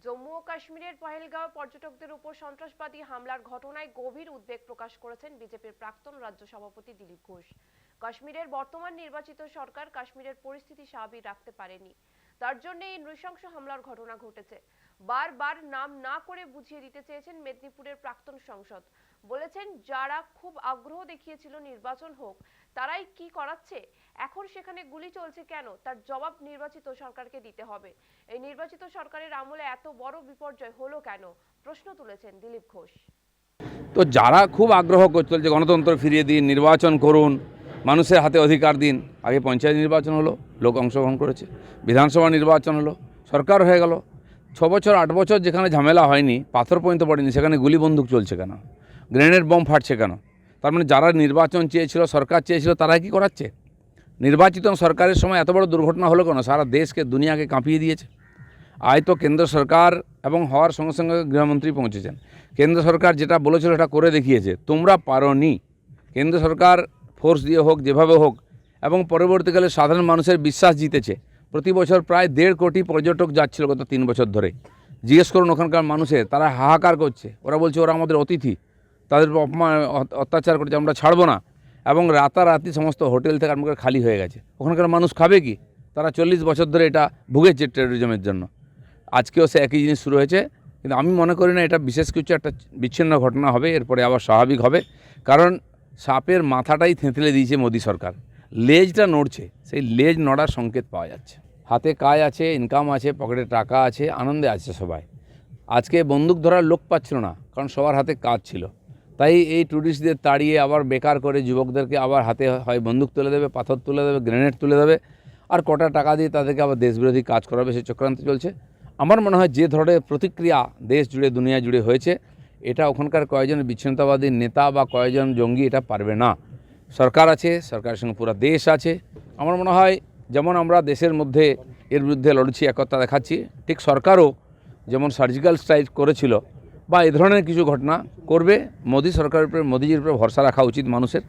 জম্মু ও কাশ্মীরের পহেলগাঁও পর্যটকদের উপর সন্ত্রাসবাদী হামলার ঘটনায় গভীর উদ্বেগ প্রকাশ করেছেন বিজেপির প্রাক্তন রাজ্য সভাপতি দিলীপ ঘোষ। কাশ্মীরের বর্তমান নির্বাচিত সরকার কাশ্মীরের পরিস্থিতি স্বাভাবিক রাখতে পারেনি, তার জন্য এই নৃশংস হামলার ঘটনা ঘটেছে। বারবার নাম না করে বুঝিয়ে দিতে চেয়েছেন মেদিনীপুরের প্রাক্তন সাংসদ। বলেছেন, যারা খুব আগ্রহ দেখিয়েছিল নির্বাচন হোক, তারাই কি করাচ্ছে, এখন সেখানে গুলি চলছে কেন, তার জবাব নির্বাচিত সরকারকে দিতে হবে। এই নির্বাচিত সরকারের আমলে এত বড় বিপর্যয় হলো কেন, প্রশ্ন তুলেছেন দিলীপ ঘোষ। তো যারা খুব আগ্রহ করছিল যে গণতন্ত্র ফিরিয়ে দিন, নির্বাচন করুন, মানুষের হাতে অধিকার দিন, আগে পঞ্চায়েত নির্বাচন হলো, লোক অংশগ্রহণ করেছে, বিধানসভা নির্বাচন হলো, সরকার হয়ে গেল, 6 বছর 8 বছর যেখানে ঝামেলা হয়নি, পাথর পর্যন্ত পড়েনি, সেখানে গুলি বন্দুক চলছে কেন, গ্রেনেড বম ফাটছে কেন? তার মানে যারা নির্বাচন চেয়েছিল, সরকার চেয়েছিল, তারাই কি করাচ্ছে? নির্বাচিত সরকারের সময় এত বড় দুর্ঘটনা হলো কেন? সারা দেশকে, দুনিয়াকে কাঁপিয়ে দিয়েছে। আজ তো কেন্দ্র সরকার এবং হওয়ার সঙ্গে সঙ্গে গৃহমন্ত্রী পৌঁছেছেন। কেন্দ্র সরকার যেটা বলেছিল সেটা করে দেখিয়েছে। তোমরা পারোনি। কেন্দ্র সরকার ফোর্স দিয়ে হোক, যেভাবে হোক, এবং পরবর্তীকালে সাধারণ মানুষের বিশ্বাস জিতেছে। প্রতি বছর প্রায় 1.5 কোটি পর্যটক যাচ্ছিল গত 3 বছর ধরে। জিজ্ঞেস করুন ওখানকার মানুষের, তারা হাহাকার করছে। ওরা বলছে ওরা আমাদের অতিথি, তাদের অপমান অত্যাচার করছে, আমরা ছাড়বো না। এবং রাতারাতি সমস্ত হোটেল থেকে আরম্ভ করে খালি হয়ে গেছে। ওখানকার মানুষ খাবে কি? তারা 40 বছর ধরে এটা ভুগেছে টেরোরিজমের জন্য। আজকেও সে একই জিনিস শুরু হয়েছে। কিন্তু আমি মনে করি না এটা বিশেষ কিছু একটা বিচ্ছিন্ন ঘটনা হবে, এরপরে আবার স্বাভাবিক হবে। কারণ সাপের মাথাটাই থেঁতলে দিয়েছে মোদী সরকার, লেজটা নড়ছে, সেই লেজ নড়ার সংকেত পাওয়া যাচ্ছে। হাতে কাজ আছে, ইনকাম আছে, পকেটে টাকা আছে, আনন্দে আছে সবাই। আজকে বন্দুক ধরার লোক পাচ্ছিল না, কারণ সবার হাতে কাজ ছিল। তাই এই টুরিস্টদের তাড়িয়ে আবার বেকার করে যুবকদেরকে আবার হাতে হয় বন্দুক তুলে দেবে, পাথর তুলে দেবে, গ্রেনেড তুলে দেবে, আর কটা টাকা দিয়ে তাদেরকে আবার দেশবিরোধী কাজ করাবে, সে চক্রান্ত চলছে। আমার মনে হয় যে ধরনের প্রতিক্রিয়া দেশ জুড়ে, দুনিয়া জুড়ে হয়েছে, এটা ওখানকার কয়েকজন বিচ্ছিন্নতাবাদী নেতা বা কয়েকজন জঙ্গি এটা পারবে না। সরকার আছে, সরকারের সঙ্গে পুরো দেশ আছে। আমার মনে হয় যেমন আমরা দেশের মধ্যে এর বিরুদ্ধে লড়ছি, একতা দেখাচ্ছি, ঠিক সরকারও যেমন সার্জিক্যাল স্ট্রাইক করেছিল বা এই ধরনের কিছু ঘটনা করবে। মোদী সরকারের উপরে, মোদীজির উপরে ভরসা রাখা উচিত মানুষের।